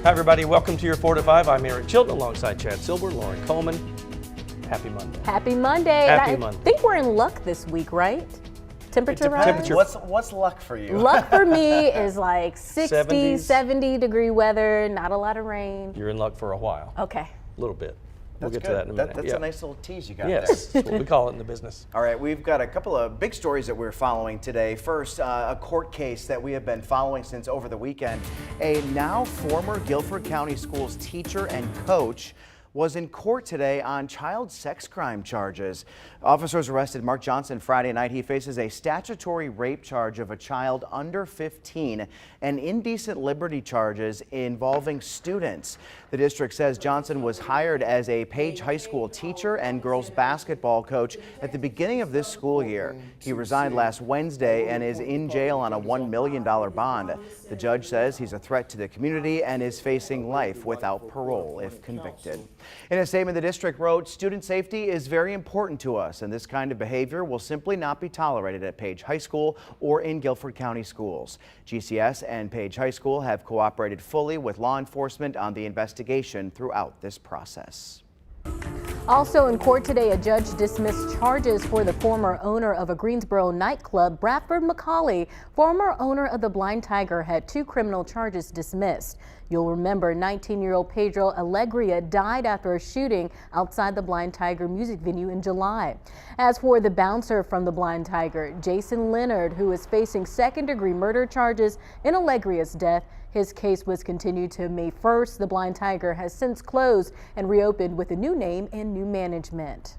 Hi, everybody. Welcome to your 4 to 5. I'm Eric Chilton alongside Chad Silver, Lauren Coleman. Happy Monday. Happy Monday. Happy Monday. I think we're in luck this week, right? Temperature rise? What's luck for you? Luck for me is like 60, 70s. 70-degree weather, not a lot of rain. You're in luck for a while. Okay. A little bit. We'll That's get to that in a minute. That's a nice little tease you got yes, there. that's what we call it in the business. All right, we've got a couple of big stories that we're following today. First, a court case that we have been following since over the weekend. A now former Guilford County Schools teacher and coach was in court today on child sex crime charges. Officers arrested Mark Johnson Friday night. He faces a statutory rape charge of a child under 15 and indecent liberty charges involving students. The district says Johnson was hired as a Page High School teacher and girls basketball coach at the beginning of this school year. He resigned last Wednesday and is in jail on a $1 million bond. The judge says he's a threat to the community and is facing life without parole if convicted. In a statement, the district wrote, "Student safety is very important to us, and this kind of behavior will simply not be tolerated at Page High School or in Guilford County Schools. GCS and Page High School have cooperated fully with law enforcement on the investigation throughout this process." Also in court today, a judge dismissed charges for the former owner of a Greensboro nightclub. Bradford McCauley, former owner of the Blind Tiger, had 2 criminal charges dismissed. You'll remember 19-year-old Pedro Alegria died after a shooting outside the Blind Tiger music venue in July. As for the bouncer from the Blind Tiger, Jason Leonard, who is facing second-degree murder charges in Alegria's death, his case was continued to May 1st. The Blind Tiger has since closed and reopened with a new name and new management.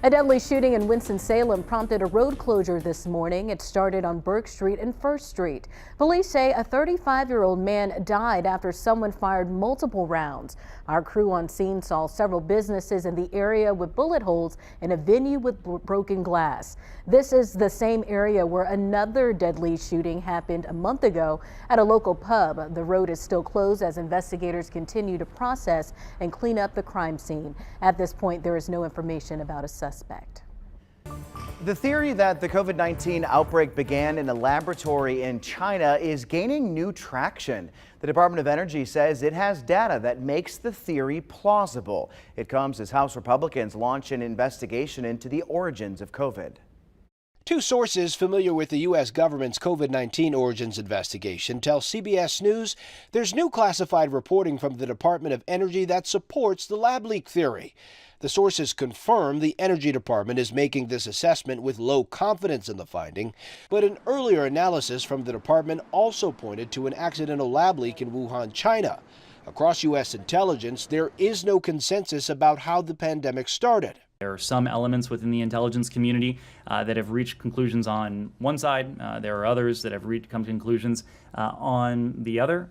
A deadly shooting in Winston-Salem prompted a road closure this morning. It started on Burke Street and First Street. Police say a 35-year-old man died after someone fired multiple rounds. Our crew on scene saw several businesses in the area with bullet holes and a venue with broken glass. This is the same area where another deadly shooting happened a month ago at a local pub. The road is still closed as investigators continue to process and clean up the crime scene. At this point, there is no information about a suspect. The theory that the COVID-19 outbreak began in a laboratory in China is gaining new traction. The Department of Energy says it has data that makes the theory plausible. It comes as House Republicans launch an investigation into the origins of COVID. 2 sources familiar with the U.S. government's COVID-19 origins investigation tell CBS News there's new classified reporting from the Department of Energy that supports the lab leak theory. The sources confirm the Energy Department is making this assessment with low confidence in the finding, but an earlier analysis from the department also pointed to an accidental lab leak in Wuhan, China. Across U.S. intelligence, there is no consensus about how the pandemic started. There are some elements within the intelligence community that have reached conclusions on one side. There are others that have come to conclusions on the other.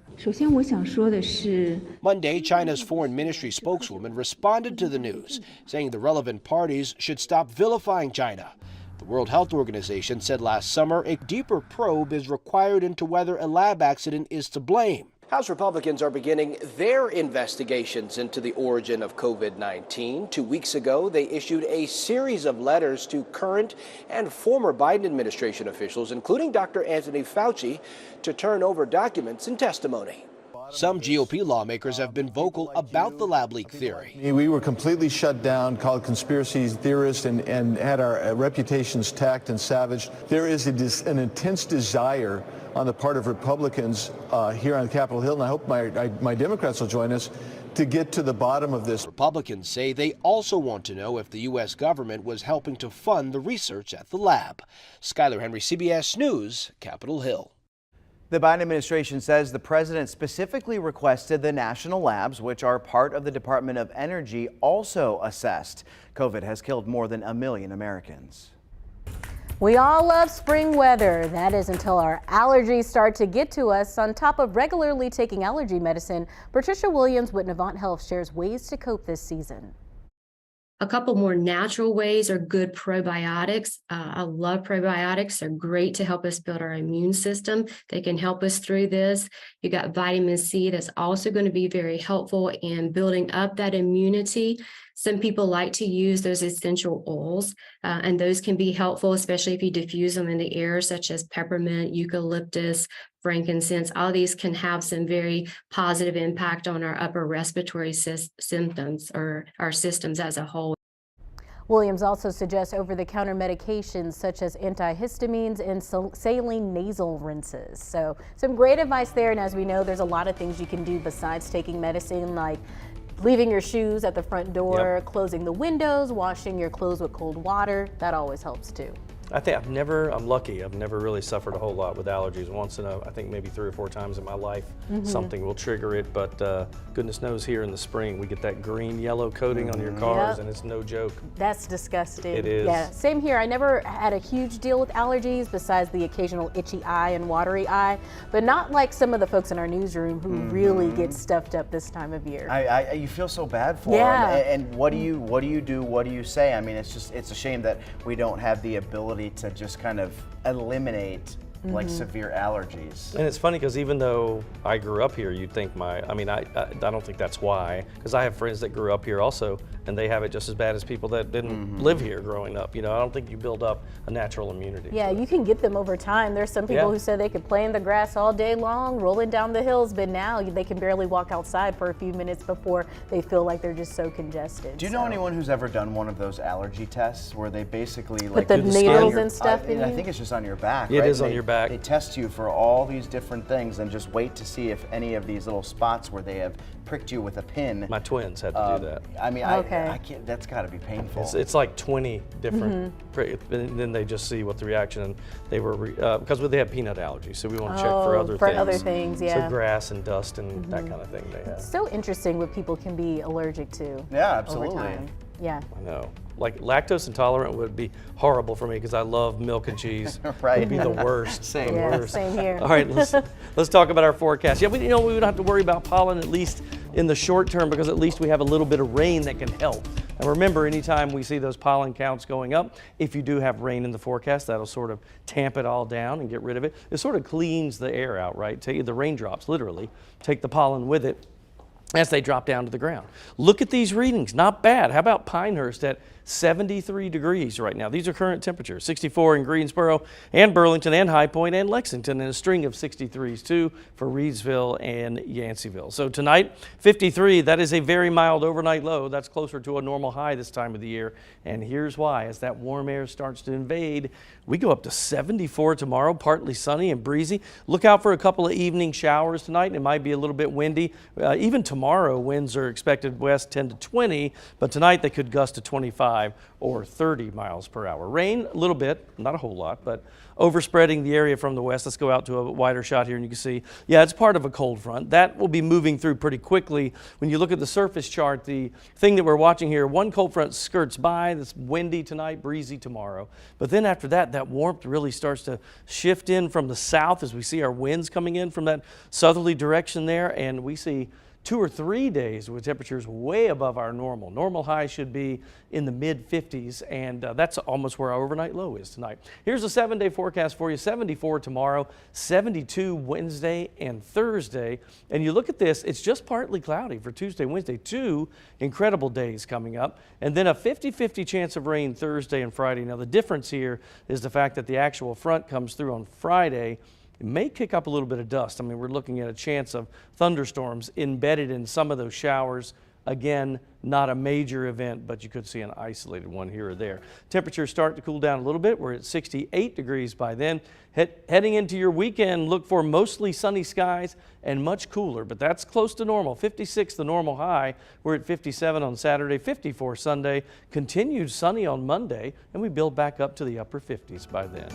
Monday, China's foreign ministry spokeswoman responded to the news, saying the relevant parties should stop vilifying China. The World Health Organization said last summer a deeper probe is required into whether a lab accident is to blame. House Republicans are beginning their investigations into the origin of COVID-19. 2 weeks ago, they issued a series of letters to current and former Biden administration officials, including Dr. Anthony Fauci, to turn over documents and testimony. Some GOP lawmakers have been vocal about the lab leak theory. We were completely shut down, called conspiracy theorists, and had our reputations tacked and savaged. There is an intense desire on the part of Republicans here on Capitol Hill, and I hope my Democrats will join us, to get to the bottom of this. Republicans say they also want to know if the U.S. government was helping to fund the research at the lab. Skylar Henry, CBS News, Capitol Hill. The Biden administration says the president specifically requested the national labs, which are part of the Department of Energy, also assessed. COVID has killed more than 1 million Americans. We all love spring weather. That is until our allergies start to get to us. On top of regularly taking allergy medicine, Patricia Williams with Novant Health shares ways to cope this season. A couple more natural ways are good probiotics. I love probiotics. They're great to help us build our immune system. They can help us through this. You got vitamin C that's also going to be very helpful in building up that immunity. Some people like to use those essential oils, and those can be helpful, especially if you diffuse them in the air, such as peppermint, eucalyptus, frankincense. All these can have some very positive impact on our upper respiratory symptoms or our systems as a whole. Williams also suggests over-the-counter medications such as antihistamines and saline nasal rinses. So some great advice there. And as we know, there's a lot of things you can do besides taking medicine, like leaving your shoes at the front door, closing the windows, washing your clothes with cold water. That always helps too. I think I'm lucky. I've never really suffered a whole lot with allergies. Once in I think maybe 3 or 4 times in my life, something will trigger it. But goodness knows here in the spring, we get that green yellow coating on your cars, and it's no joke. That's disgusting. It is. Yeah, same here. I never had a huge deal with allergies besides the occasional itchy eye and watery eye, but not like some of the folks in our newsroom who really get stuffed up this time of year. You feel so bad for them. And what do you do? What do you say? I mean, it's a shame that we don't have the ability to just kind of eliminate like severe allergies. And it's funny because even though I grew up here, you'd think I don't think that's why, because I have friends that grew up here also, and they have it just as bad as people that didn't live here growing up. You know, I don't think you build up a natural immunity. Yeah, you can get them over time. There's some people who said they could play in the grass all day long, rolling down the hills, but now they can barely walk outside for a few minutes before they feel like they're just so congested. Do you know anyone who's ever done one of those allergy tests where they basically put the needles and stuff in you? I think it's just on your back. It right? is on your back. They test you for all these different things and just wait to see if any of these little spots where they have pricked you with a pin. My twins had to do that. I mean, I can't. That's got to be painful. It's like 20 different, and then they just see what the reaction. And they were because they have peanut allergies, so we want to check for other things. Other things, So grass and dust and that kind of thing they have. It's so interesting what people can be allergic to. Yeah, absolutely. Over time. Yeah. I know. Like lactose intolerant would be horrible for me because I love milk and cheese. Right. It would be the worst. Same. Same here. All right, let's talk about our forecast. Yeah, we don't have to worry about pollen, at least in the short term, because at least we have a little bit of rain that can help. And remember, anytime we see those pollen counts going up, if you do have rain in the forecast, that'll sort of tamp it all down and get rid of it. It sort of cleans the air out, right? Take the raindrops, literally, take the pollen with it as they drop down to the ground. Look at these readings, not bad. How about Pinehurst at 73 degrees right now? These are current temperatures. 64 in Greensboro and Burlington and High Point and Lexington, and a string of 63s too for Reedsville and Yanceyville. So tonight, 53, that is a very mild overnight low. That's closer to a normal high this time of the year. And here's why. As that warm air starts to invade, we go up to 74 tomorrow, partly sunny and breezy. Look out for a couple of evening showers tonight. It might be a little bit windy. Even tomorrow, winds are expected west 10 to 20, but tonight they could gust to 25 or 30 miles per hour. Rain a little bit, not a whole lot, but overspreading the area from the west. Let's go out to a wider shot here and you can see, yeah, it's part of a cold front. That will be moving through pretty quickly. When you look at the surface chart, the thing that we're watching here, one cold front skirts by. It's windy tonight, breezy tomorrow. But then after that, that warmth really starts to shift in from the south as we see our winds coming in from that southerly direction there, and we see 2 or 3 days with temperatures way above our normal. Normal high should be in the mid 50s, and that's almost where our overnight low is tonight. Here's a 7-day forecast for you. 74 tomorrow, 72 Wednesday and Thursday. And you look at this, it's just partly cloudy for Tuesday, Wednesday. 2 incredible days coming up, and then a 50-50 chance of rain Thursday and Friday. Now the difference here is the fact that the actual front comes through on Friday. It may kick up a little bit of dust. I mean, we're looking at a chance of thunderstorms embedded in some of those showers. Again, not a major event, but you could see an isolated one here or there. Temperatures start to cool down a little bit. We're at 68 degrees by then. Heading into your weekend, look for mostly sunny skies and much cooler, but that's close to normal. 56 the normal high. We're at 57 on Saturday, 54 Sunday. Continued sunny on Monday, and we build back up to the upper 50s by then.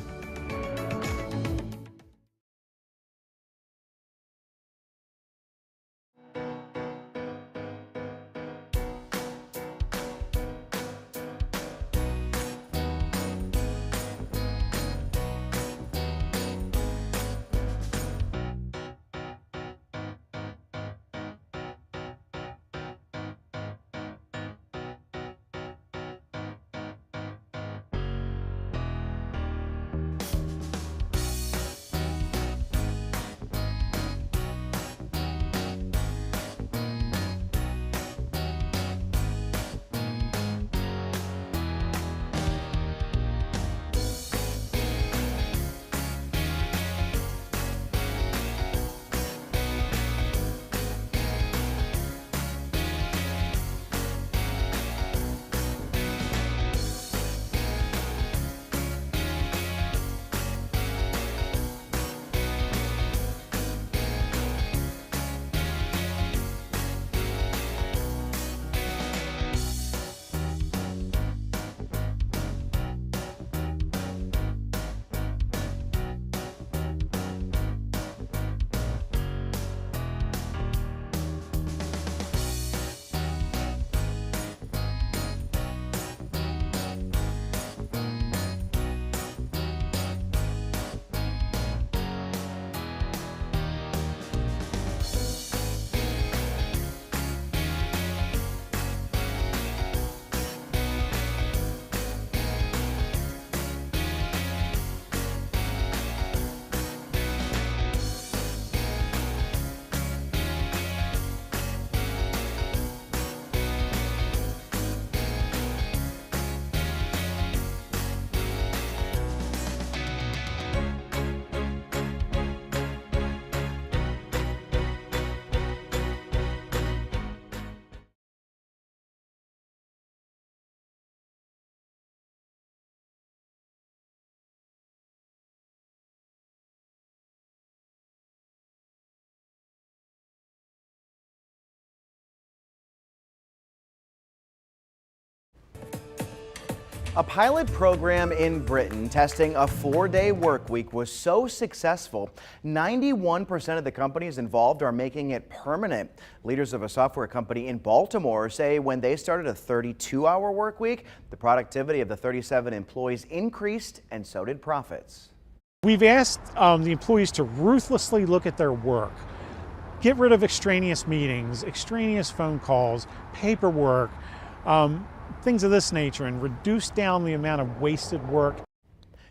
A pilot program in Britain testing a 4-day work week was so successful, 91% of the companies involved are making it permanent. Leaders of a software company in Baltimore say when they started a 32-hour work week, the productivity of the 37 employees increased and so did profits. We've asked the employees to ruthlessly look at their work, get rid of extraneous meetings, extraneous phone calls, paperwork, things of this nature, and reduce down the amount of wasted work.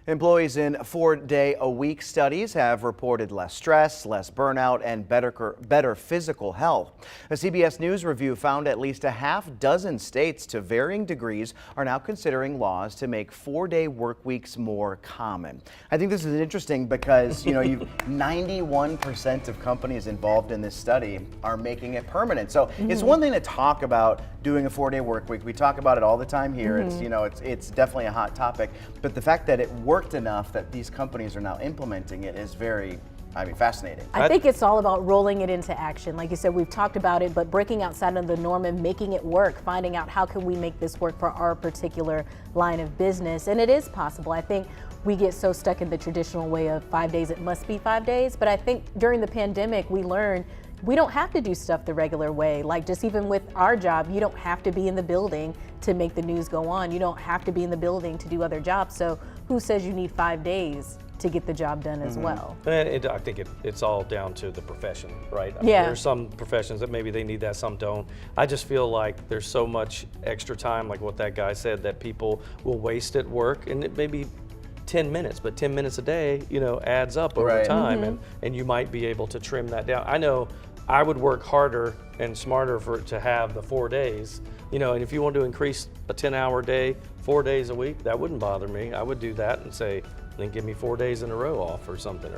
Employees in 4-day-a-week studies have reported less stress, less burnout, and better physical health. A CBS News review found at least a half dozen states to varying degrees are now considering laws to make 4-day work weeks more common. I think this is interesting because, 91% of companies involved in this study are making it permanent. So it's one thing to talk about doing a 4-day work week. We talk about it all the time here. It's definitely a hot topic. But the fact that it worked enough that these companies are now implementing it is very, fascinating. I think it's all about rolling it into action. Like you said, we've talked about it, but breaking outside of the norm and making it work, finding out how can we make this work for our particular line of business. And it is possible. I think we get so stuck in the traditional way of 5 days, it must be 5 days. But I think during the pandemic, we learned we don't have to do stuff the regular way. Like just even with our job, you don't have to be in the building to make the news go on. You don't have to be in the building to do other jobs. So who says you need 5 days to get the job done as well? And I think it's all down to the profession, right? There's some professions that maybe they need that, some don't. I just feel like there's so much extra time, like what that guy said, that people will waste at work, and it may be 10 minutes, but 10 minutes a day, adds up over time, and you might be able to trim that down. I know I would work harder and smarter to have the 4 days, and if you want to increase a 10-hour day, 4 days a week, that wouldn't bother me. I would do that and say, then give me 4 days in a row off or something,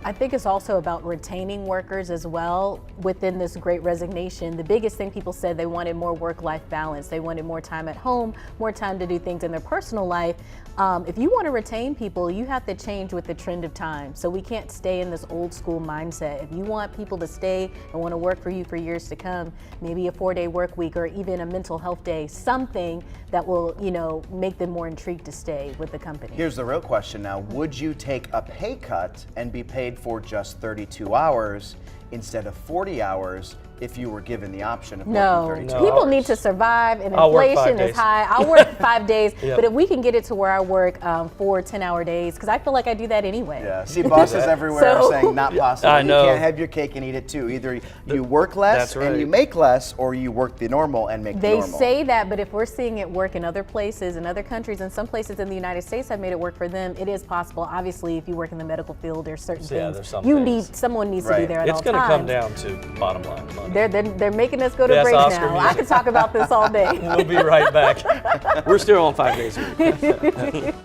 I think it's also about retaining workers as well within this great resignation. The biggest thing people said, they wanted more work-life balance. They wanted more time at home, more time to do things in their personal life. If you want to retain people, you have to change with the trend of time. So we can't stay in this old school mindset. If you want people to stay and want to work for you for years to come, maybe a 4-day work week or even a mental health day, something that will, make them more intrigued to stay with the company. Here's the real question now. Would you take a pay cut and be paid for just 32 hours instead of 40 hours if you were given the option of working 32 hours? People need to survive, and I'll work inflation 5 is days. high. I'll work 5 days, Yep. but if we can get it to where I work 4 10-hour days, because I feel like I do that anyway. Yeah, see, bosses everywhere are saying not possible. I know. You can't have your cake and eat it too. Either you work less That's and you right. make less, or you work the normal and make the They normal. say that, but if we're seeing it work in other places, in other countries, and some places in the United States have made it work for them, it is possible. Obviously, if you work in the medical field, there's certain there's things some you things. need. Someone needs to be there at all It's times. going to come down to bottom line money. They're making us go to Yes, break Oscar now. music. I could talk about this all day. We'll be right back. We're still on 5 days a week.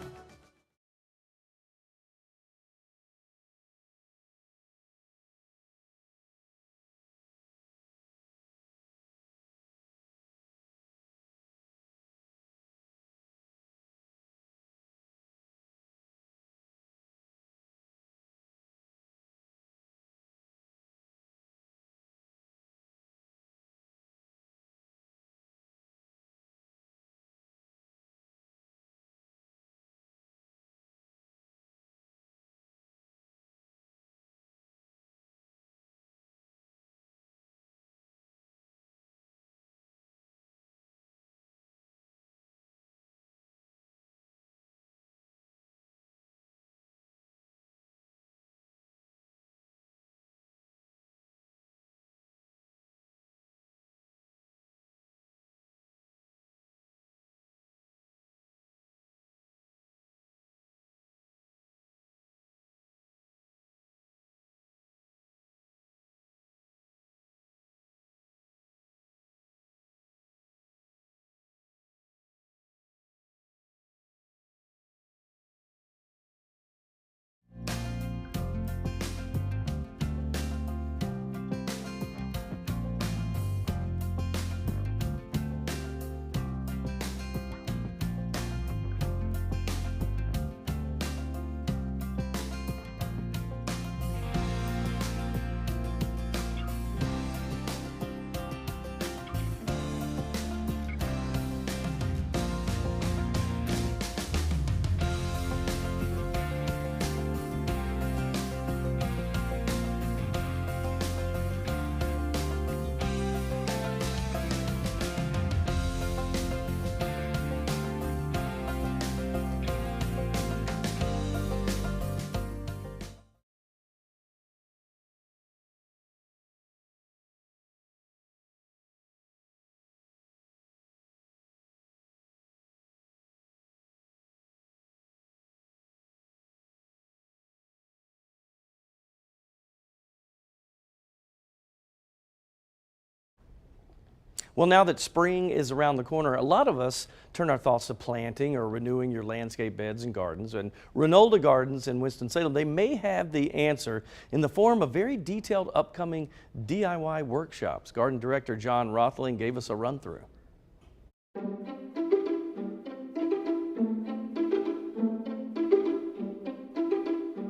Well, now that spring is around the corner, a lot of us turn our thoughts to planting or renewing your landscape beds and gardens. And Renolda Gardens in Winston-Salem, they may have the answer in the form of very detailed upcoming DIY workshops. Garden Director John Rothling gave us a run-through.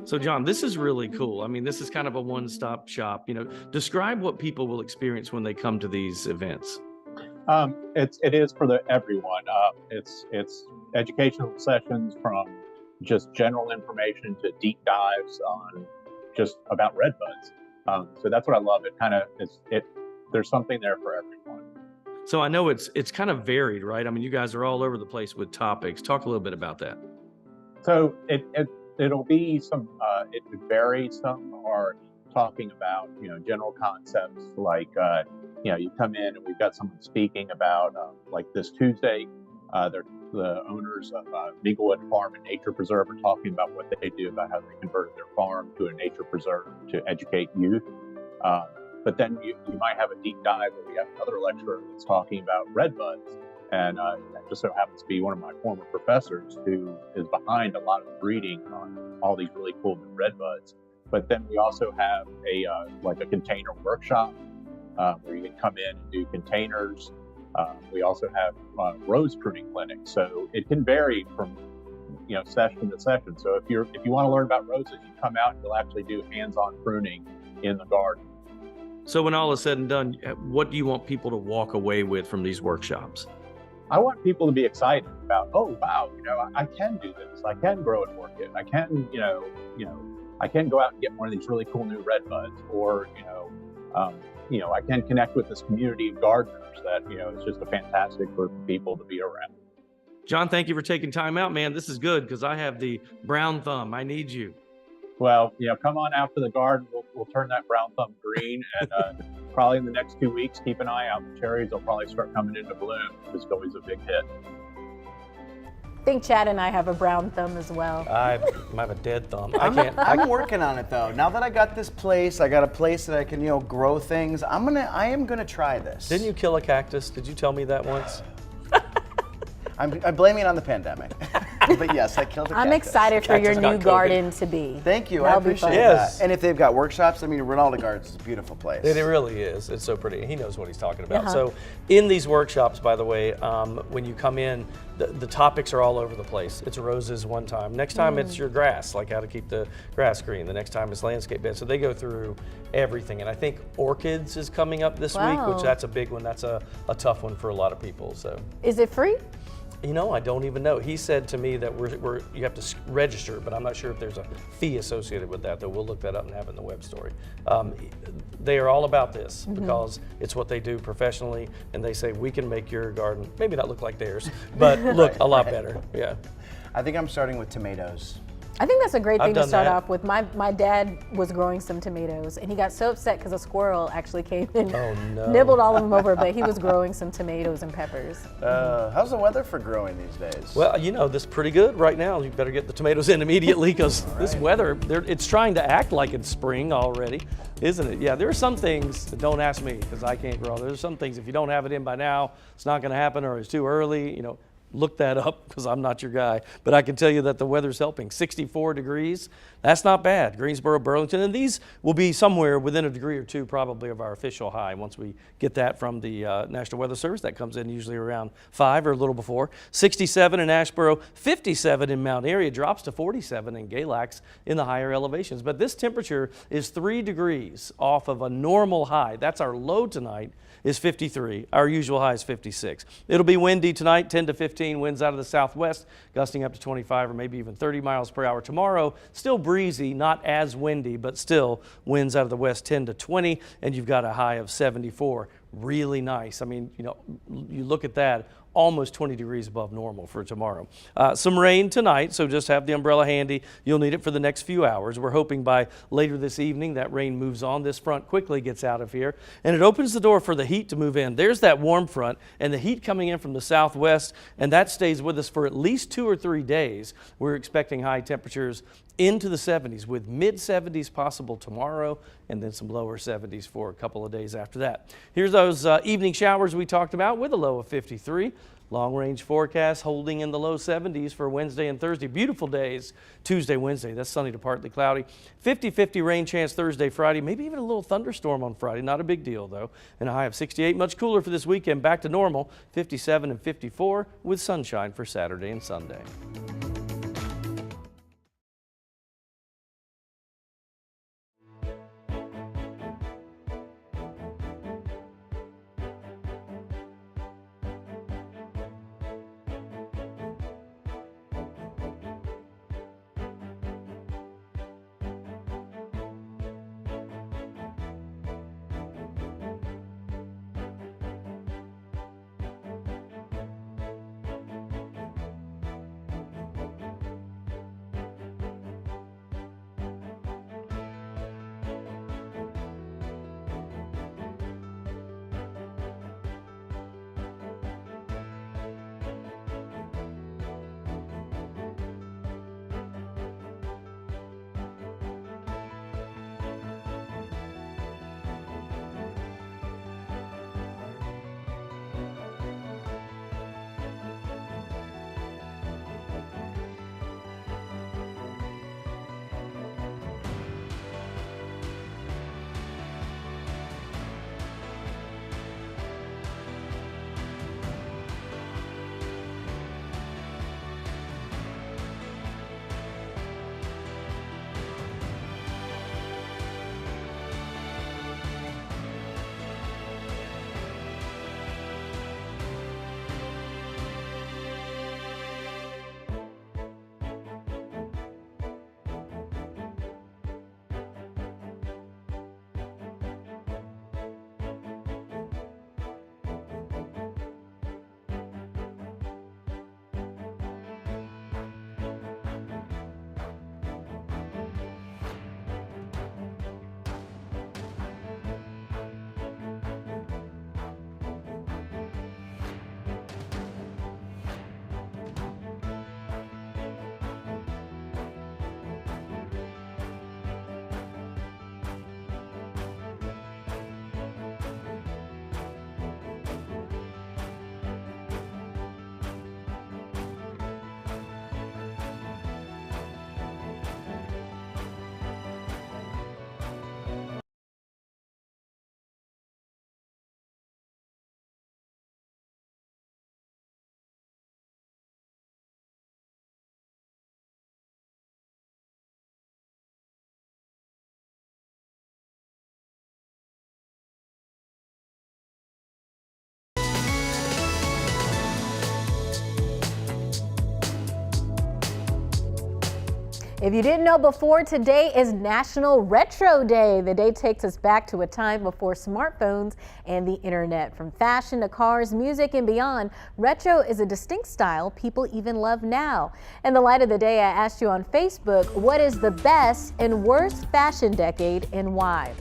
So John, this is really cool. I mean, this is kind of a one-stop shop. You know, describe what people will experience when they come to these events. It is for everyone. It's educational sessions from just general information to deep dives on just about redbuds. So that's what I love. There's something there for everyone. So I know it's kind of varied, right? I mean, you guys are all over the place with topics. Talk a little bit about that. So it'll be it could vary. Some are talking about, general concepts like, you come in and we've got someone speaking about, like this Tuesday, the owners of Minglewood Farm and Nature Preserve are talking about what they do, about how they converted their farm to a nature preserve to educate youth. But then you might have a deep dive where we have another lecturer that's talking about redbuds. And it just so happens to be one of my former professors who is behind a lot of the breeding on all these really cool new redbuds. But then we also have a container workshop where you can come in and do containers. We also have rose pruning clinics. So it can vary from session to session. So if you want to learn about roses, you come out and you'll actually do hands-on pruning in the garden. So when all is said and done, what do you want people to walk away with from these workshops? I want people to be excited about, oh wow, I can do this. I can grow an orchid. I can, I can go out and get one of these really cool new redbuds, or I can connect with this community of gardeners that it's just a fantastic group of people to be around. John, thank you for taking time out, man. This is good because I have the brown thumb. I need you. Well, come on out to the garden. We'll turn that brown thumb green, and probably in the next 2 weeks, keep an eye out. The cherries will probably start coming into bloom. It's always a big hit. I think Chad and I have a brown thumb as well. I have a dead thumb. I'm working on it though. Now that I got this place, I got a place that I can grow things. I am gonna try this. Didn't you kill a cactus? Did you tell me that once? I'm blaming it on the pandemic. But yes, I killed a cactus. I'm excited for your new garden to be. Thank you. That'll I appreciate be that. fun. And if they've got workshops, Renolda Gardens is a beautiful place. It really is. It's so pretty. He knows what he's talking about. So in these workshops, by the way, when you come in, the topics are all over the place. It's roses one time. Next time it's your grass, like how to keep the grass green. The next time it's landscape beds. So they go through everything. And I think orchids is coming up this week, which that's a big one. That's a tough one for a lot of people. So Is it free? I don't even know. He said to me that you have to register, but I'm not sure if there's a fee associated with that, though. We'll look that up and have it in the web story. They are all about this because it's what they do professionally, and they say we can make your garden maybe not look like theirs, but look a lot better. Yeah. I think I'm starting with tomatoes. I think that's a great thing to start that. off with. My dad was growing some tomatoes, and he got so upset because a squirrel actually came and nibbled all of them over, but he was growing some tomatoes and peppers. How's the weather for growing these days? Well, this is pretty good right now. You better get the tomatoes in immediately because this weather, it's trying to act like it's spring already, isn't it? Yeah, there are some things that don't ask me because I can't grow. There's some things if you don't have it in by now, it's not going to happen, or it's too early. Look that up because I'm not your guy. But I can tell you that the weather's helping. 64 degrees, that's not bad. Greensboro, Burlington, and these will be somewhere within a degree or two probably of our official high once we get that from the National Weather Service. That comes in usually around 5 or a little before. 67 in Asheboro, 57 in Mount Airy. It drops to 47 in Galax in the higher elevations. But this temperature is 3 degrees off of a normal high. That's our low tonight. Is 53. Our usual high is 56. It'll be windy tonight, 10 to 15 winds out of the southwest, gusting up to 25 or maybe even 30 miles per hour. Tomorrow, still breezy, not as windy, but still winds out of the west 10 to 20, and you've got a high of 74. Really nice. You look at that, almost 20 degrees above normal for tomorrow. Some rain tonight, so just have the umbrella handy. You'll need it for the next few hours. We're hoping by later this evening that rain moves on. This front quickly gets out of here, and it opens the door for the heat to move in. There's that warm front, and the heat coming in from the southwest, and that stays with us for at least 2 or 3 days. We're expecting high temperatures into the 70s with mid 70s possible tomorrow and then some lower 70s for a couple of days after that. Here's those evening showers we talked about with a low of 53. Long range forecast holding in the low 70s for Wednesday and Thursday. Beautiful days Tuesday, Wednesday. That's sunny to partly cloudy. 50-50 rain chance Thursday, Friday. Maybe even a little thunderstorm on Friday. Not a big deal though. And a high of 68. Much cooler for this weekend. Back to normal. 57 and 54 with sunshine for Saturday and Sunday. If you didn't know before, today is National Retro Day. The day takes us back to a time before smartphones and the internet. From fashion to cars, music, and beyond, retro is a distinct style people even love now. In the light of the day, I asked you on Facebook, what is the best and worst fashion decade and why?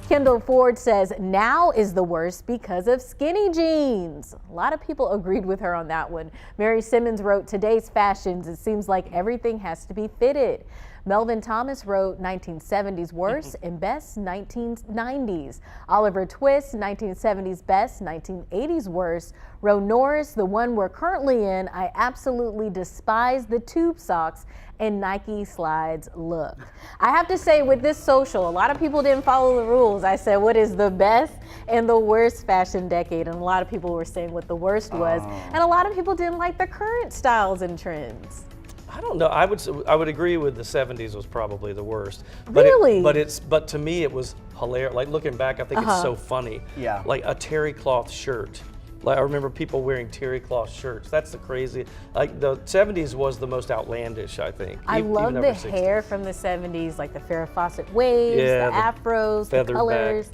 Kendall Ford says now is the worst because of skinny jeans. A lot of people agreed with her on that one. Mary Simmons wrote, today's fashions, it seems like everything has to be fitted. Melvin Thomas wrote 1970s worst and best 1990s. Oliver Twist, 1970s best, 1980s worst. Roe Norris, the one we're currently in, I absolutely despise the tube socks and Nike slides look. I have to say with this social, a lot of people didn't follow the rules. I said what is the best and the worst fashion decade, and a lot of people were saying what the worst was, and a lot of people didn't like the current styles and trends. I don't know. I would agree with the 70s was probably the worst. Really? But to me it was hilarious. Like looking back, I think it's so funny. Yeah. Like a terry cloth shirt. Like I remember people wearing terry cloth shirts. That's the crazy. Like the 70s was the most outlandish, I think. I love the 60s. hair from the 70s, like the Farrah Fawcett waves, Yeah, the afros, the feathered colors.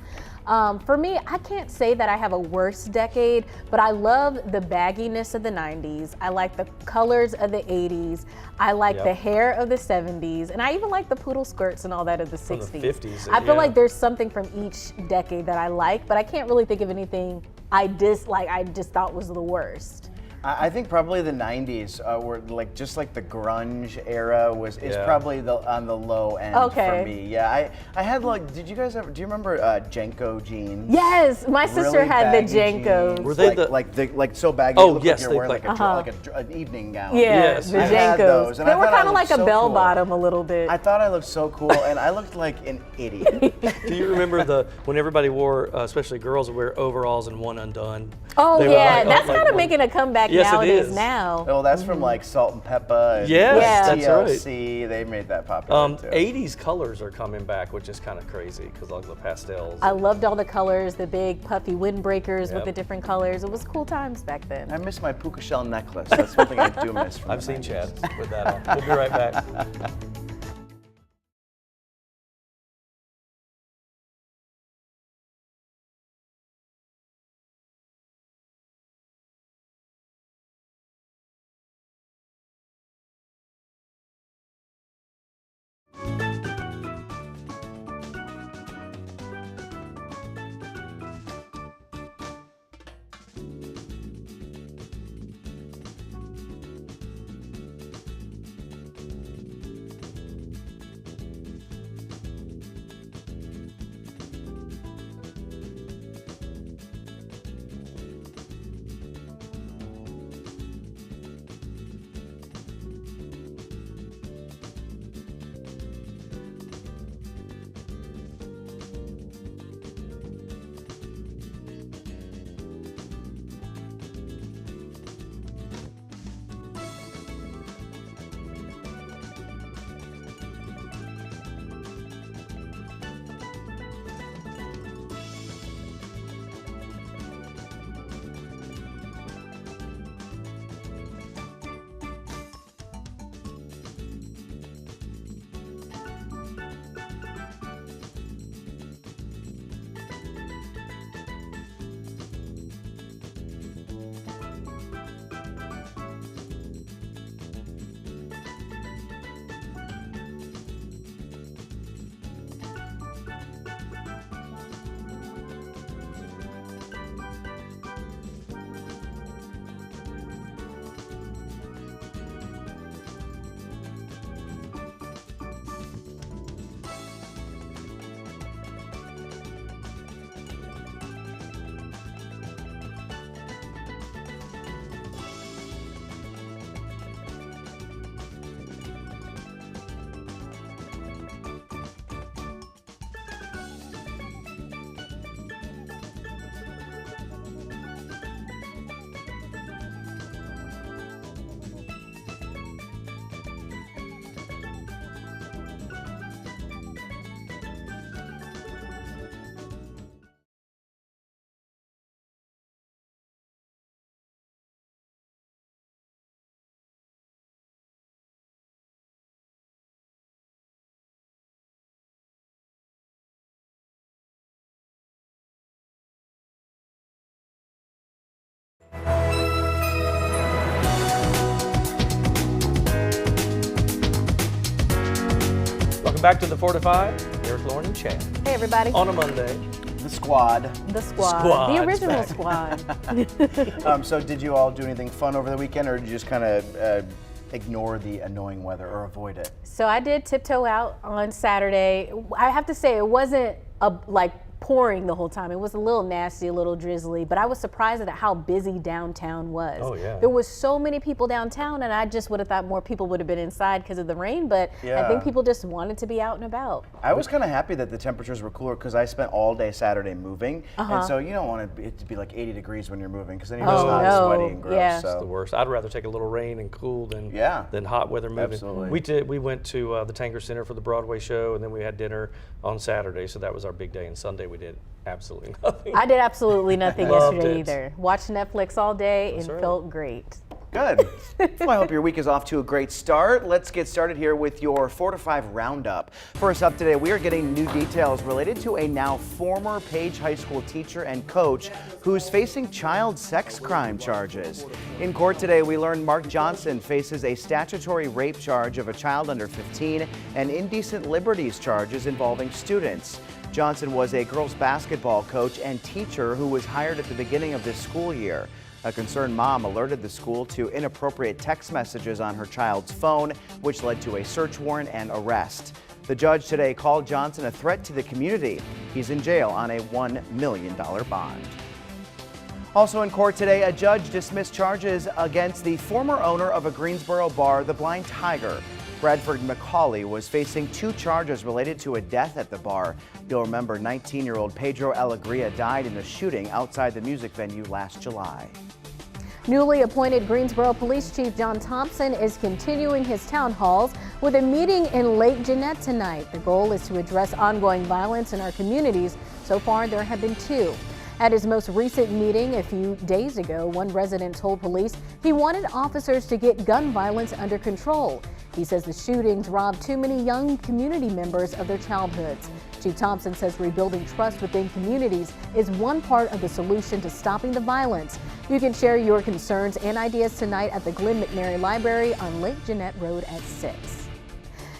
For me, I can't say that I have a worst decade, but I love the bagginess of the 90s. I like the colors of the 80s. I like the hair of the 70s. And I even like the poodle skirts and all that of the 60s. From the 50s, I feel like there's something from each decade that I like, but I can't really think of anything I dislike, I just thought was the worst. I think probably the 90s were like just like the grunge era is probably on the low end for me. Yeah, I had like, did you guys ever, do you remember Jenko jeans? Yes, my sister Really had the baggy Jenkos. jeans, Were they like so baggy? Oh, it looked yes, like you're they wearing like an evening gown. Yeah, Yes. the I had those, Jenkos. and They I were thought I kind of like looked a so bell cool. bottom a little bit. I thought I looked so cool, and I looked like an idiot. Do you remember when everybody wore, especially girls, would wear overalls and one undone? Oh They were yeah, like- that's like kind of one- making a comeback Yes, it nowadays is. now. Oh, that's from like Salt and Pepper and Yes, that's TLC. They made that popular too. 80s colors are coming back, which is kind of crazy because all the pastels. I loved all the colors, the big puffy windbreakers with Yep. the different colors. It was cool times back then. I miss my puka shell necklace. That's something I do miss from I've the seen 90s. Chad with that on. We'll be right back. Welcome back to the 4 to 5. Eric, Lauren, and Chad. Hey everybody. On a Monday. The squad. The squad. Squad's The original back. squad. So did you all do anything fun over the weekend, or did you just kind of ignore the annoying weather or avoid it? So I did tiptoe out on Saturday. I have to say it wasn't like pouring the whole time. It was a little nasty, a little drizzly, but I was surprised at how busy downtown was. Oh, yeah. There was so many people downtown, and I just would have thought more people would have been inside because of the rain, but I think people just wanted to be out and about. I was kind of happy that the temperatures were cooler because I spent all day Saturday moving, and so you don't want it to be like 80 degrees when you're moving because then you're just hot and sweaty and gross. Yeah. It's the worst. I'd rather take a little rain and cool than hot weather moving. Absolutely. We went to the Tanger Center for the Broadway show, and then we had dinner on Saturday, so that was our big day. And Sunday we did absolutely nothing. I did absolutely nothing Loved yesterday it. either. Watched Netflix all day and right. felt great. Good. Well, I hope your week is off to a great start. Let's get started here with your 4 to 5 roundup. First up today, we are getting new details related to a now former Page High School teacher and coach who's facing child sex crime charges. In court today, we learned Mark Johnson faces a statutory rape charge of a child under 15 and indecent liberties charges involving students. Johnson was a girls basketball coach and teacher who was hired at the beginning of this school year. A concerned mom alerted the school to inappropriate text messages on her child's phone, which led to a search warrant and arrest. The judge today called Johnson a threat to the community. He's in jail on a $1 million bond. Also in court today, a judge dismissed charges against the former owner of a Greensboro bar, the Blind Tiger. Bradford McCauley was facing 2 charges related to a death at the bar. You'll remember 19-year-old Pedro Alegria died in a shooting outside the music venue last July. Newly appointed Greensboro Police Chief John Thompson is continuing his town halls with a meeting in Lake Jeanette tonight. The goal is to address ongoing violence in our communities. So far, there have been 2. At his most recent meeting a few days ago, one resident told police he wanted officers to get gun violence under control. He says the shootings robbed too many young community members of their childhoods. Chief Thompson says rebuilding trust within communities is one part of the solution to stopping the violence. You can share your concerns and ideas tonight at the Glenn McNary Library on Lake Jeanette Road at 6.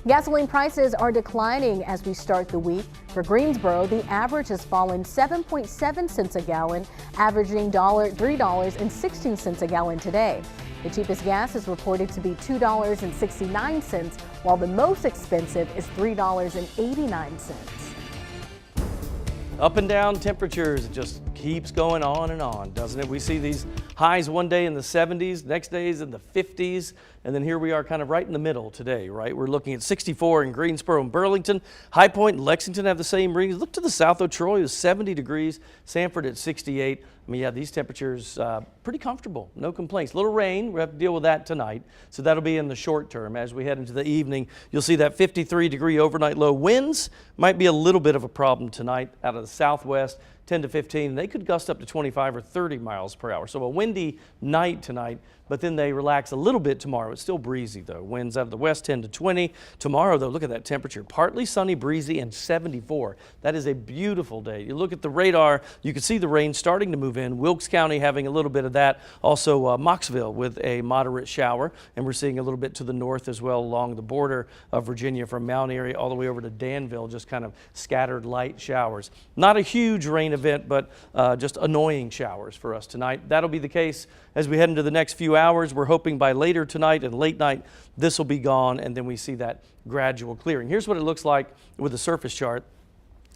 Gasoline prices are declining as we start the week. For Greensboro, the average has fallen 7.7 cents a gallon, averaging $3.16 a gallon today. The cheapest gas is reported to be $2.69, while the most expensive is $3.89. Up and down temperatures, it just keeps going on and on, doesn't it? We see these highs one day in the 70s, next day is in the 50s, and then here we are kind of right in the middle today, right? We're looking at 64 in Greensboro and Burlington. High Point and Lexington have the same readings. Look to the south, though. Troy is 70 degrees, Sanford at 68. I mean, yeah, these temperatures pretty comfortable, no complaints. A little rain, we have to deal with that tonight, so that'll be in the short term. As we head into the evening, you'll see that 53-degree overnight low. Winds might be a little bit of a problem tonight out of the southwest, 10 to 15. They could gust up to 25 or 30 miles per hour. So a windy night tonight, but then they relax a little bit tomorrow. It's still breezy, though. Winds out of the west 10 to 20. Tomorrow, though, look at that temperature. Partly sunny, breezy, and 74. That is a beautiful day. You look at the radar, you can see the rain starting to move in. Wilkes County having a little bit of that. Also, Mocksville with a moderate shower. And we're seeing a little bit to the north as well along the border of Virginia from Mount Airy all the way over to Danville, just kind of scattered light showers. Not a huge rain event, but just annoying showers for us tonight. That'll be the case as we head into the next few hours. We're hoping by later tonight and late night, this will be gone, and then we see that gradual clearing. Here's what it looks like with the surface chart.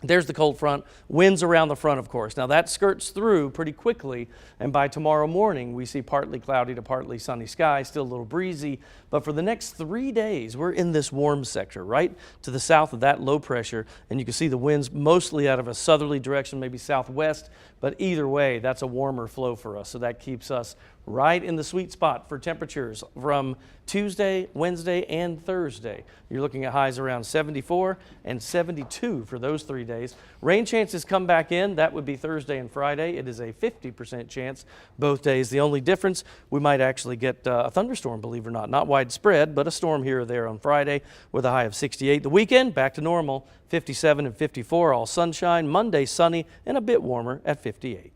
There's the cold front, winds around the front, of course. Now that skirts through pretty quickly, and by tomorrow morning, we see partly cloudy to partly sunny skies, still a little breezy. But for the next 3 days, we're in this warm sector, right to the south of that low pressure, and you can see the winds mostly out of a southerly direction, maybe southwest, but either way, that's a warmer flow for us. So that keeps us right in the sweet spot for temperatures from Tuesday, Wednesday, and Thursday. You're looking at highs around 74 and 72 for those 3 days. Rain chances come back in. That would be Thursday and Friday. It is a 50% chance both days. The only difference, we might actually get a thunderstorm, believe it or not. Not widespread, but a storm here or there on Friday with a high of 68. The weekend, back to normal, 57 and 54, all sunshine. Monday, sunny and a bit warmer at 58.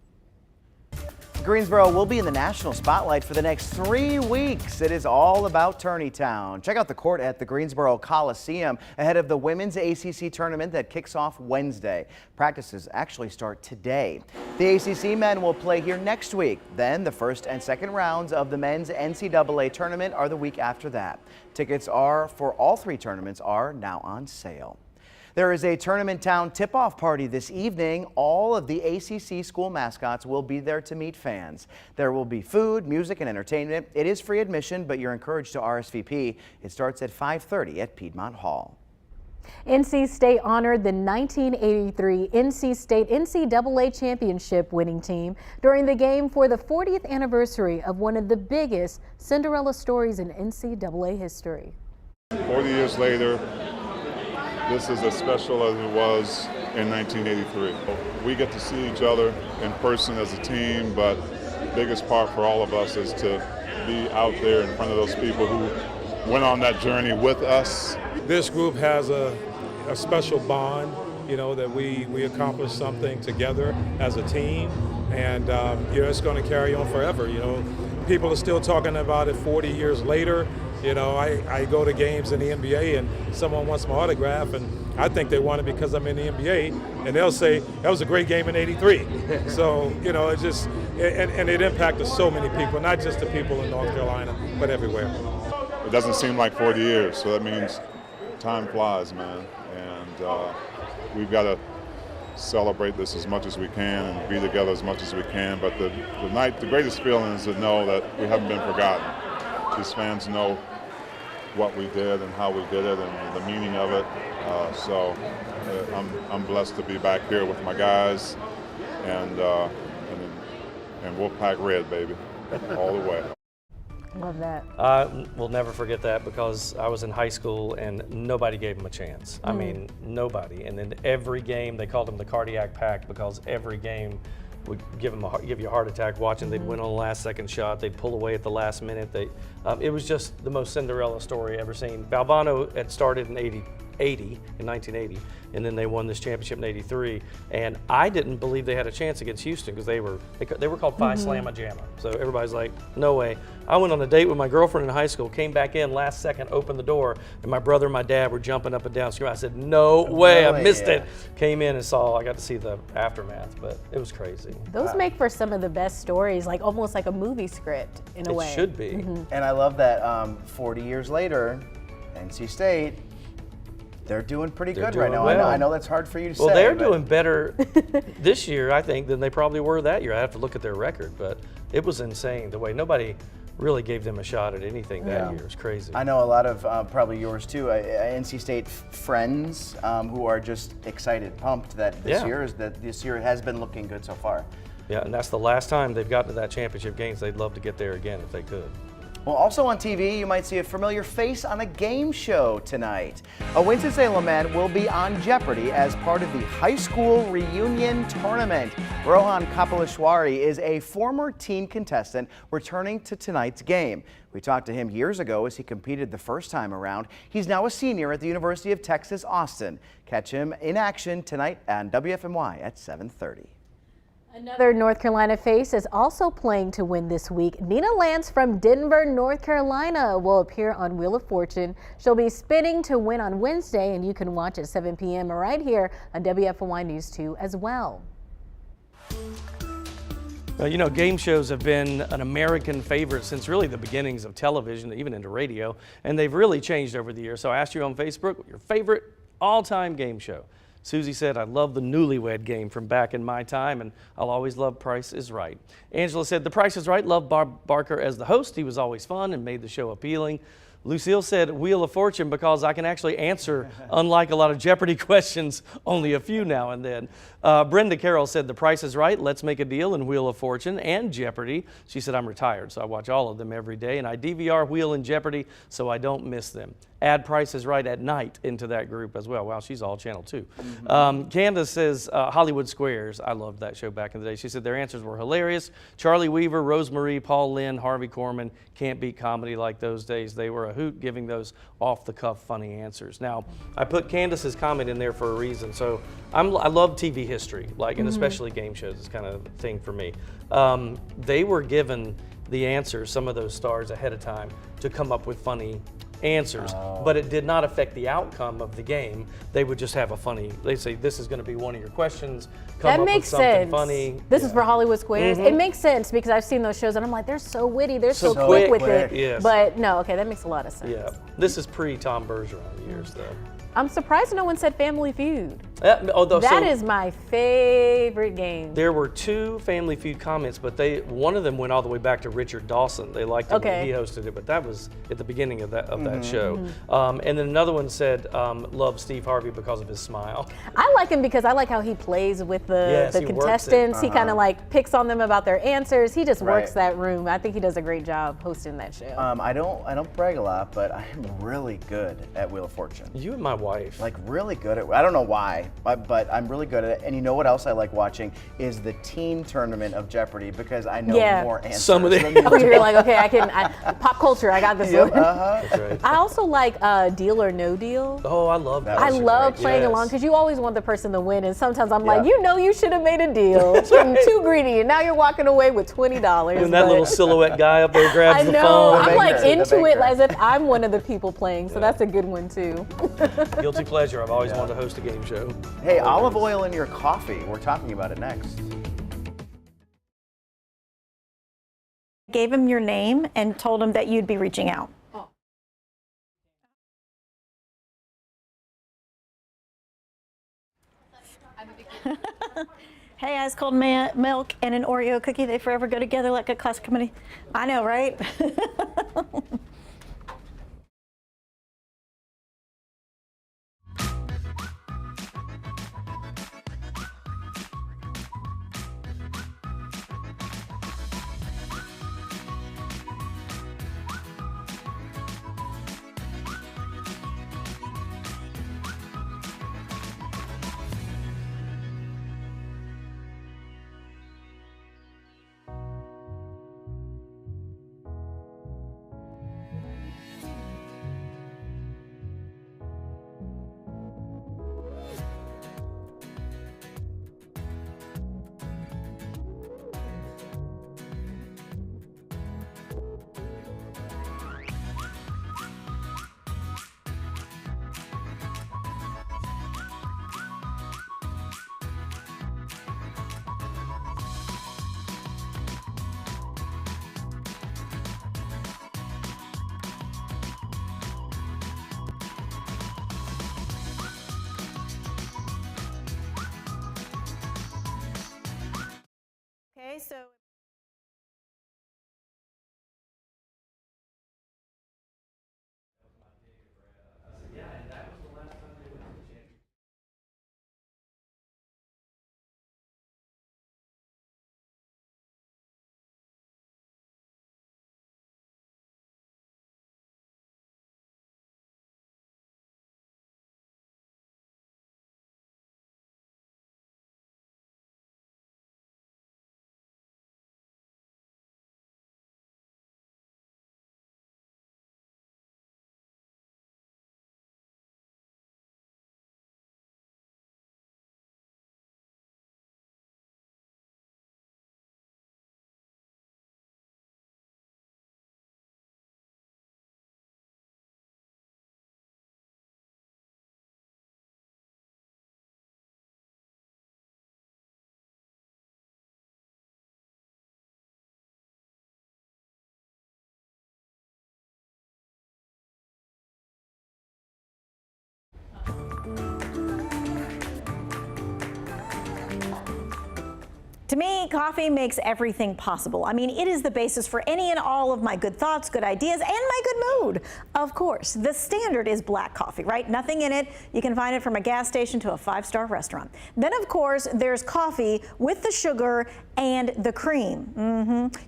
Greensboro will be in the national spotlight for the next 3 weeks. It is all about Tourneytown. Check out the court at the Greensboro Coliseum ahead of the women's ACC tournament that kicks off Wednesday. Practices actually start today. The ACC men will play here next week. Then the first and second rounds of the men's NCAA tournament are the week after that. Tickets for all 3 tournaments are now on sale. There is a Tournament Town tip-off party this evening. All of the ACC school mascots will be there to meet fans. There will be food, music, and entertainment. It is free admission, but you're encouraged to RSVP. It starts at 5:30 at Piedmont Hall. NC State honored the 1983 NC State NCAA championship winning team during the game for the 40th anniversary of one of the biggest Cinderella stories in NCAA history. 40 years later, this is as special as it was in 1983. We get to see each other in person as a team, but the biggest part for all of us is to be out there in front of those people who went on that journey with us. This group has a special bond, you know, that we accomplished something together as a team, and you know, it's going to carry on forever. You know, people are still talking about it 40 years later. You know, I go to games in the NBA and someone wants my autograph, and I think they want it because I'm in the NBA, and they'll say, that was a great game in '83. So, you know, it's just, and it impacted so many people, not just the people in North Carolina, but everywhere. It doesn't seem like 40 years, so that means time flies, man. And we've got to celebrate this as much as we can and be together as much as we can. But the greatest feeling is to know that we haven't been forgotten. These fans know what we did and how we did it and the meaning of it. So I'm blessed to be back here with my guys and Wolfpack Red, baby, all the way. Love that. We'll never forget that because I was in high school and nobody gave him a chance. I mean, nobody. And then every game, they called him the cardiac pack because every game would give you a heart attack watching. They'd win on the last second shot. They'd pull away at the last minute. It was just the most Cinderella story ever seen. Valvano had started in 1980, and then they won this championship in '83. And I didn't believe they had a chance against Houston because they were called Phi Slamma Jamma. So everybody's like, no way. I went on a date with my girlfriend in high school, came back in last second, opened the door, and my brother and my dad were jumping up and down screaming. I said, no way, I missed it. Came in and I got to see the aftermath, but it was crazy. Those make for some of the best stories, like almost like a movie script in a way. It should be. And I love that 40 years later, NC State, they're doing pretty good right now. Well. I know that's hard for you to say. Well, they're doing better this year, I think, than they probably were that year. I have to look at their record, but it was insane the way nobody really gave them a shot at anything that year. It's crazy. I know a lot of probably yours too, NC State friends who are just excited, pumped that this year has been looking good so far. Yeah, and that's the last time they've gotten to that championship games. They'd love to get there again if they could. Well, also on TV, you might see a familiar face on a game show tonight. A Winston-Salem man will be on Jeopardy as part of the high school reunion tournament. Rohan Kapileshwari is a former teen contestant returning to tonight's game. We talked to him years ago as he competed the first time around. He's now a senior at the University of Texas, Austin. Catch him in action tonight on WFMY at 7:30. Another North Carolina face is also playing to win this week. Nina Lance from Denver, North Carolina will appear on Wheel of Fortune. She'll be spinning to win on Wednesday, and you can watch at 7 p.m. right here on WFMY News 2 as well. Well, you know, game shows have been an American favorite since really the beginnings of television, even into radio, and they've really changed over the years. So I asked you on Facebook what your favorite all-time game show. Susie said, I love the Newlywed Game from back in my time, and I'll always love Price is Right. Angela said, The Price is Right, loved Bob Barker as the host. He was always fun and made the show appealing. Lucille said, Wheel of Fortune, because I can actually answer, unlike a lot of Jeopardy questions, only a few now and then. Brenda Carroll said, The Price is Right, Let's Make a Deal, and Wheel of Fortune, and Jeopardy. She said, I'm retired, so I watch all of them every day, and I DVR Wheel and Jeopardy so I don't miss them. Add Price is Right at night into that group as well. Wow, she's all Channel 2. Candace says, Hollywood Squares. I loved that show back in the day. She said their answers were hilarious. Charlie Weaver, Rosemarie, Paul Lynn, Harvey Korman. Can't beat comedy like those days. They were a hoot giving those off-the-cuff funny answers. Now, I put Candace's comment in there for a reason. So I love TV history, and especially game shows. It's kind of a thing for me. They were given the answers, some of those stars ahead of time, to come up with funny answers, but it did not affect the outcome of the game. They would just have a funny, they'd say, this is going to be one of your questions. Come up with something funny. This is for Hollywood Squares. It makes sense because I've seen those shows and I'm like, they're so witty, they're so quick with it. Yes. But no, okay, that makes a lot of sense. Yeah, this is pre-Tom Bergeron years though. I'm surprised no one said Family Feud. Although, that is my favorite game. There were 2 Family Feud comments, but one of them went all the way back to Richard Dawson. They liked it when he hosted it, but that was at the beginning of that show. And then another one said, love Steve Harvey because of his smile. I like him because I like how he plays with the contestants. He kind of like picks on them about their answers. He just works that room. I think he does a great job hosting that show. I don't brag a lot, but I am really good at Wheel of Fortune. You and my wife. Like really good at, I don't know why. try, but I'm really good at it. And you know what else I like watching is the teen tournament of Jeopardy, because I know more answers. Some of the than you do. You're like, okay, pop culture, I got this one. That's right. I also like Deal or No Deal. Oh, I love that. I love playing along because you always want the person to win, and sometimes I'm like, you should have made a deal. It's too greedy, and now you're walking away with $20. And that little silhouette guy up there grabs the phone. I'm like into it as if I'm one of the people playing, so that's a good one too. Guilty pleasure. I've always wanted to host a game show. Hey, olive oil in your coffee. We're talking about it next. Gave him your name and told him that you'd be reaching out. Hey, ice cold milk and an Oreo cookie, they forever go together like a classic comedy. I know, right? Okay, so. To me, coffee makes everything possible. I mean, it is the basis for any and all of my good thoughts, good ideas, and my good mood. Of course, the standard is black coffee, right? Nothing in it. You can find it from a gas station to a five-star restaurant. Then, of course, there's coffee with the sugar and the cream.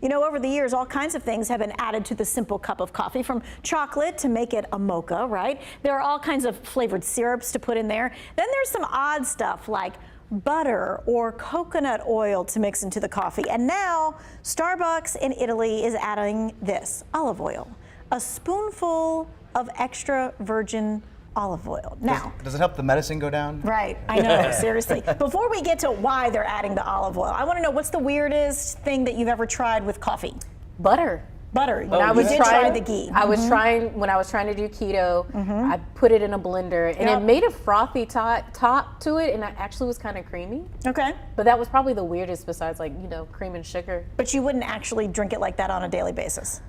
You know, over the years, all kinds of things have been added to the simple cup of coffee, from chocolate to make it a mocha, right? There are all kinds of flavored syrups to put in there. Then there's some odd stuff like butter or coconut oil to mix into the coffee. And now Starbucks in Italy is adding this, olive oil, a spoonful of extra virgin olive oil. Now, does it help the medicine go down? Right, I know, seriously. Before we get to why they're adding the olive oil, I want to know, what's the weirdest thing that you've ever tried with coffee? Butter. Butter. When I was trying the ghee. I was trying when I was trying to do keto. I put it in a blender, and it made a frothy top to it, and it actually was kind of creamy. Okay. But that was probably the weirdest, besides like cream and sugar. But you wouldn't actually drink it like that on a daily basis.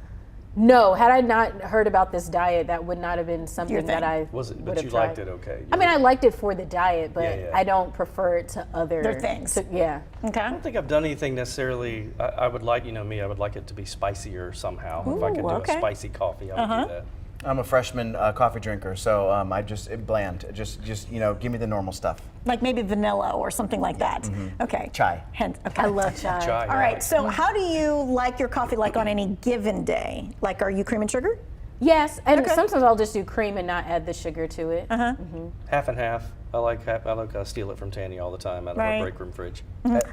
No, had I not heard about this diet, that would not have been something that I was it, would but have you tried. liked it, okay? I mean, I liked it for the diet, but Yeah. I don't prefer it to other things. Yeah. Okay. I don't think I've done anything necessarily. I would like, me, I would like it to be spicier somehow. If I could do a spicy coffee, I would do that. I'm a freshman coffee drinker, so I just bland. Just give me the normal stuff. Like maybe vanilla or something like that. Okay. Chai. Okay. I love chai. All right. So how do you like your coffee, like on any given day? Like, are you cream and sugar? Yes, and sometimes I'll just do cream and not add the sugar to it. Half and half. I like steal it from Tanny all the time out of our break room fridge.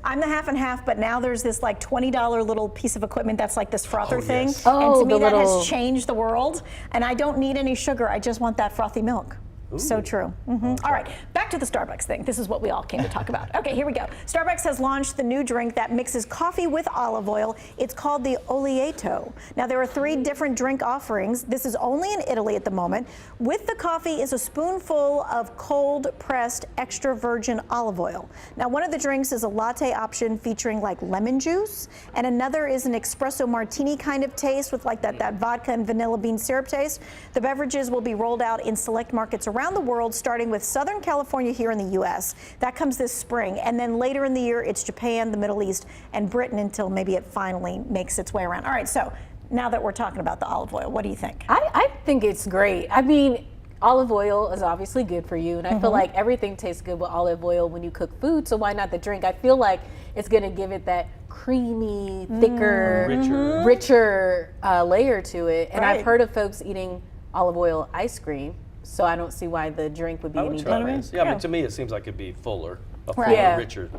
I'm the half and half, but now there's this like $20 little piece of equipment that's like this frother thing. Yes. And Oh, to me the that little- has changed the world. And I don't need any sugar. I just want that frothy milk. So true. All right, back to the Starbucks thing. This is what we all came to talk about. Okay, here we go. Starbucks has launched the new drink that mixes coffee with olive oil. It's called the Oleato. Now, there are 3 different drink offerings. This is only in Italy at the moment. With the coffee is a spoonful of cold pressed extra virgin olive oil. Now, one of the drinks is a latte option featuring like lemon juice, and another is an espresso martini kind of taste with like that vodka and vanilla bean syrup taste. The beverages will be rolled out in select markets around the world, starting with Southern California here in the U.S. That comes this spring. And then later in the year, it's Japan, the Middle East, and Britain until maybe it finally makes its way around. All right, so now that we're talking about the olive oil, what do you think? I think it's great. I mean, olive oil is obviously good for you, and I feel like everything tastes good with olive oil when you cook food, so why not the drink? I feel like it's going to give it that creamy, thicker, richer layer to it. And I've heard of folks eating olive oil ice cream, so I don't see why the drink would be any different. Yeah, I mean, to me, it seems like it'd be fuller, richer.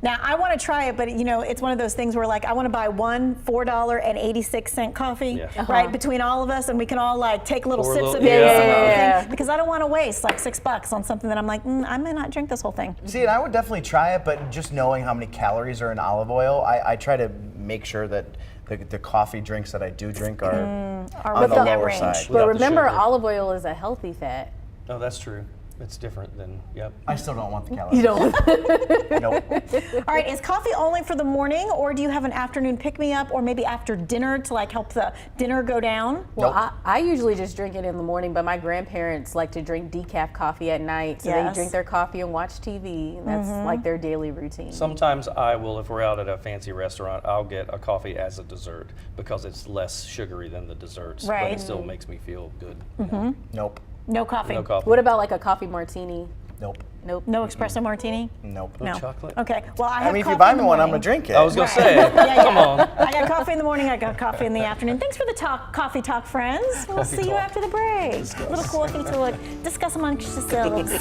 Now, I want to try it, but you know, it's one of those things where like I want to buy one $4.86 coffee, right, between all of us, and we can all like take little sips of it and everything, because I don't want to waste like $6 on something that I'm like, I may not drink this whole thing. See, and I would definitely try it, but just knowing how many calories are in olive oil, I try to make sure that the coffee drinks that I do drink are on the lower side. But remember, olive oil is a healthy fat. Oh, that's true. It's different than, I still don't want the calories. You don't. Nope. All right, is coffee only for the morning, or do you have an afternoon pick-me-up, or maybe after dinner to like help the dinner go down? Well, I usually just drink it in the morning, but my grandparents like to drink decaf coffee at night. So they drink their coffee and watch TV, and that's like their daily routine. Sometimes I will, if we're out at a fancy restaurant, I'll get a coffee as a dessert because it's less sugary than the desserts, but it still makes me feel good. Nope. No coffee. No coffee. What about like a coffee martini? Nope. Nope. No espresso martini? Nope. No. Chocolate? Okay. Well, I have I mean, if coffee you buy in me the one, I'm morning. gonna drink it. I was gonna say, come on. I got coffee in the morning. I got coffee in the afternoon. Thanks for the coffee talk, friends. We'll see you after the break. A little coffee to discuss amongst yourselves.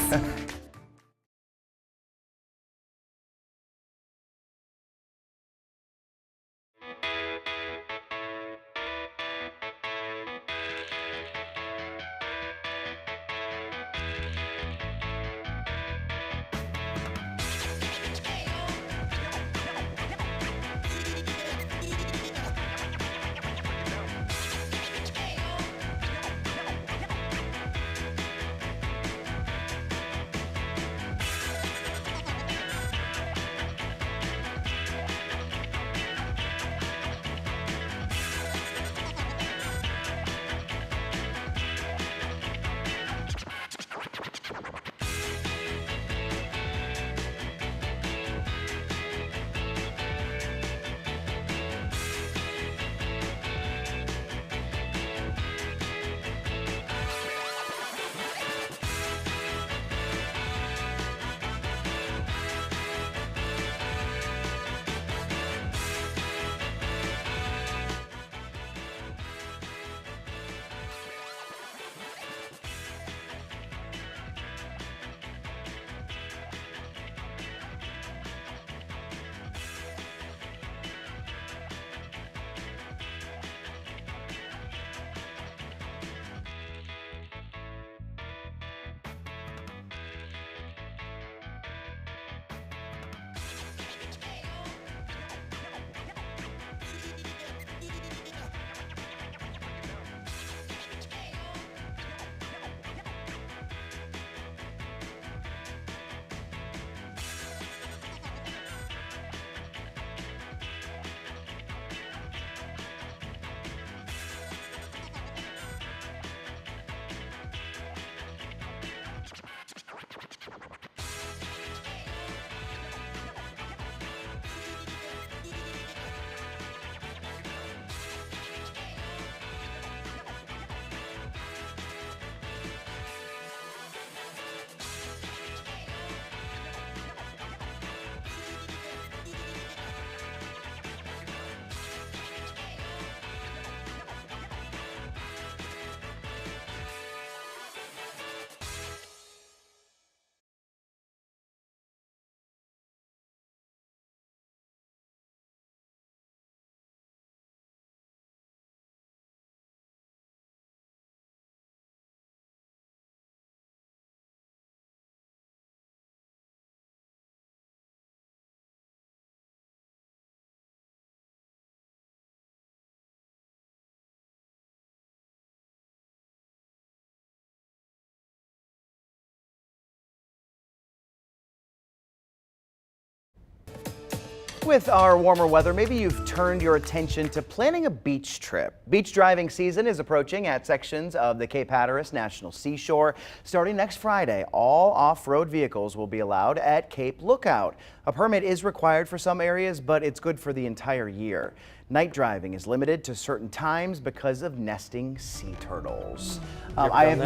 with our warmer weather, maybe you've turned your attention to planning a beach trip. Beach driving season is approaching at sections of the Cape Hatteras National Seashore. Starting next Friday, all off-road vehicles will be allowed at Cape Lookout. A permit is required for some areas, but it's good for the entire year. Night driving is limited to certain times because of nesting sea turtles. I've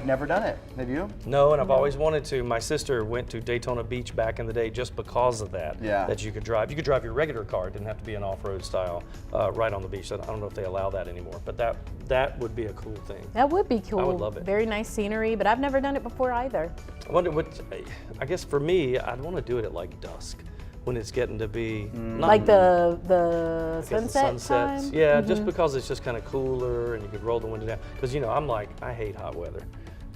never done it. Have you? No, and I've always wanted to. My sister went to Daytona Beach back in the day just because of that. Yeah. That you could drive. You could drive your regular car. It didn't have to be an off-road style right on the beach. I don't know if they allow that anymore, but that would be a cool thing. That would be cool. I would love it. Very nice scenery, but I've never done it before either. I wonder what. I guess for me, I'd want to do it at like dusk, when it's getting to be Like the sunset time? Yeah, just because it's just kind of cooler and you could roll the window down. Because I hate hot weather.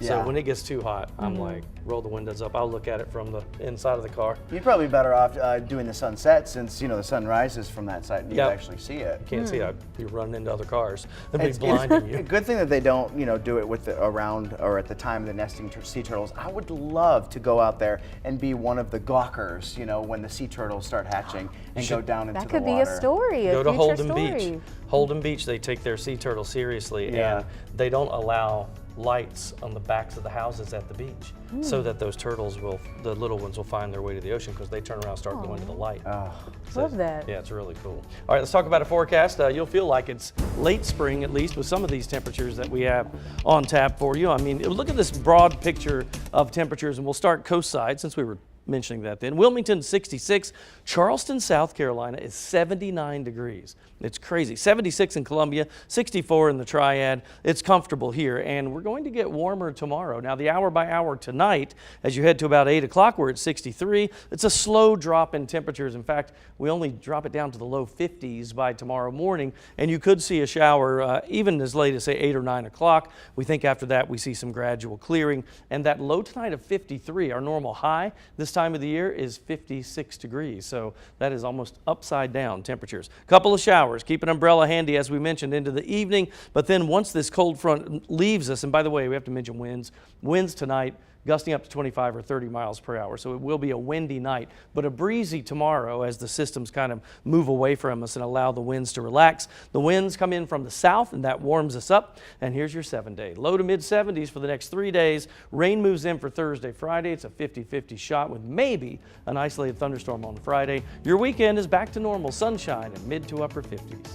So Yeah. when it gets too hot, I'm like, roll the windows up. I'll look at it from the inside of the car. You'd probably be better off doing the sunset since the sun rises from that side and you can actually see it. You can't see it. You're running into other cars. They'd be blinding you. Good thing that they don't do it with around or at the time of the nesting sea turtles. I would love to go out there and be one of the gawkers, when the sea turtles start hatching and go down into the water. That could be a story, Go to Holden story. Beach. Holden Beach, they take their sea turtles seriously, and they don't allow lights on the backs of the houses at the beach so that those turtles the little ones will find their way to the ocean because they turn around and start going to the light. Love that. Yeah, it's really cool. All right, let's talk about a forecast. You'll feel like it's late spring, at least, with some of these temperatures that we have on tap for you. I mean, look at this broad picture of temperatures, and we'll start coast side since we were mentioning that then. Wilmington, 66. Charleston, South Carolina is 79 degrees. It's crazy. 76 in Columbia, 64 in the Triad. It's comfortable here, and we're going to get warmer tomorrow. Now, the hour by hour tonight, as you head to about 8 o'clock, we're at 63. It's a slow drop in temperatures. In fact, we only drop it down to the low 50s by tomorrow morning, and you could see a shower even as late as, say, 8 or 9 o'clock. We think after that we see some gradual clearing, and that low tonight of 53, our normal high this time of the year, is 56 degrees. So that is almost upside down temperatures. Couple of showers. Keep an umbrella handy, as we mentioned, into the evening. But then once this cold front leaves us, and by the way, we have to mention winds. Winds tonight gusting up to 25 or 30 miles per hour. So it will be a windy night, but a breezy tomorrow as the systems kind of move away from us and allow the winds to relax. The winds come in from the south, and that warms us up. And here's your 7-day. Low to mid 70s for the next 3 days. Rain moves in for Thursday, Friday. It's a 50-50 shot with maybe an isolated thunderstorm on Friday. Your weekend is back to normal sunshine and mid to upper 50s.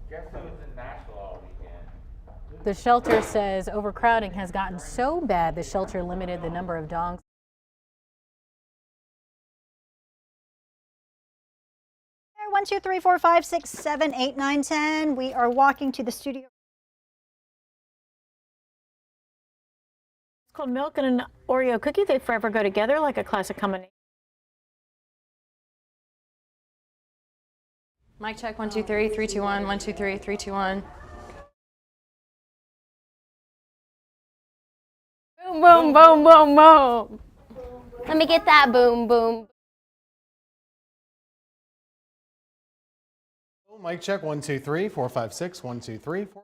Guess who was in Nashville all weekend? The shelter says overcrowding has gotten so bad the shelter limited the number of dogs. There, 1, 2, 3, 4, 5, 6, 7, 8, 9, 10. We are walking to the studio. It's called milk and an Oreo cookie. They forever go together like a classic combination. Mic check, 1, 2, 3, 3, 2, 1, 1, 2, 3, 3, 2, 1. Boom, boom, boom, boom, boom. Let me get that boom, boom. Mic check, 1, 2, 3, 4, 5, 6, 1, 2, 3, 4.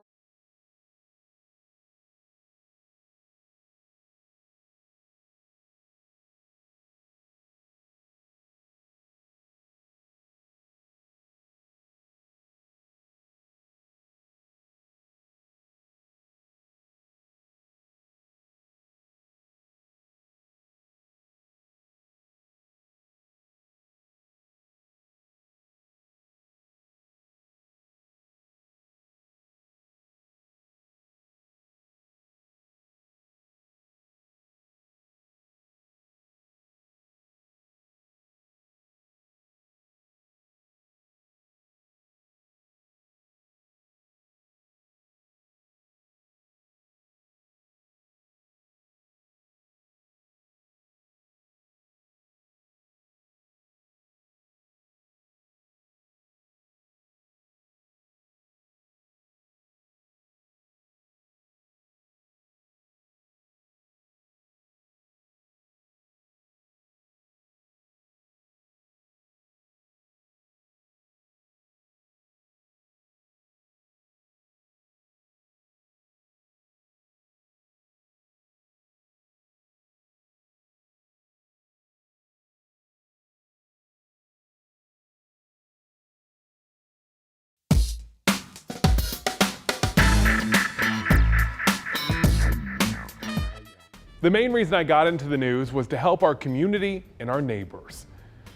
The main reason I got into the news was to help our community and our neighbors.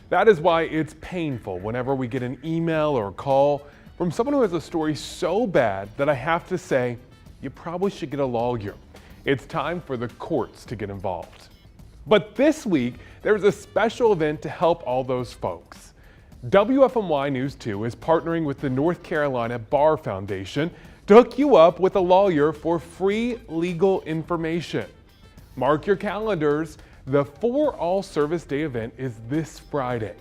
That is why it's painful whenever we get an email or a call from someone who has a story so bad that I have to say, you probably should get a lawyer. It's time for the courts to get involved. But this week, there's a special event to help all those folks. WFMY News 2 is partnering with the North Carolina Bar Foundation to hook you up with a lawyer for free legal information. Mark your calendars. The For All Service Day event is this Friday.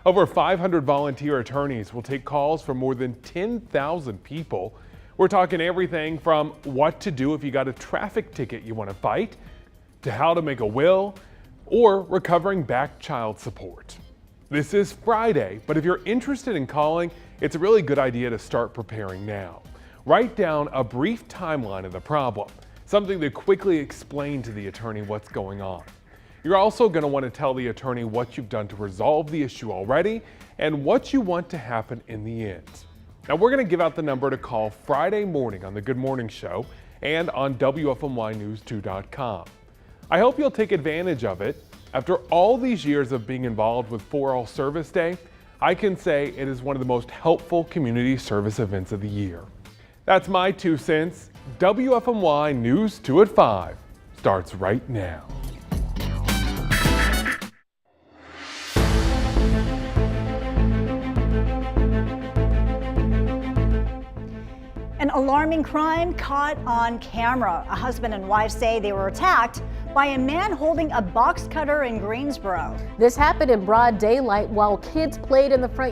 Over 500 volunteer attorneys will take calls from more than 10,000 people. We're talking everything from what to do if you got a traffic ticket you want to fight, to how to make a will, or recovering back child support. This is Friday, but if you're interested in calling, it's a really good idea to start preparing now. Write down a brief timeline of the problem, something to quickly explain to the attorney what's going on. You're also going to want to tell the attorney what you've done to resolve the issue already and what you want to happen in the end. Now, we're going to give out the number to call Friday morning on the Good Morning Show and on WFMYnews2.com. I hope you'll take advantage of it. After all these years of being involved with For All Service Day, I can say it is one of the most helpful community service events of the year. That's my 2 cents. WFMY News 2 at 5 starts right now. An alarming crime caught on camera. A husband and wife say they were attacked by a man holding a box cutter in Greensboro. This happened in broad daylight while kids played in the front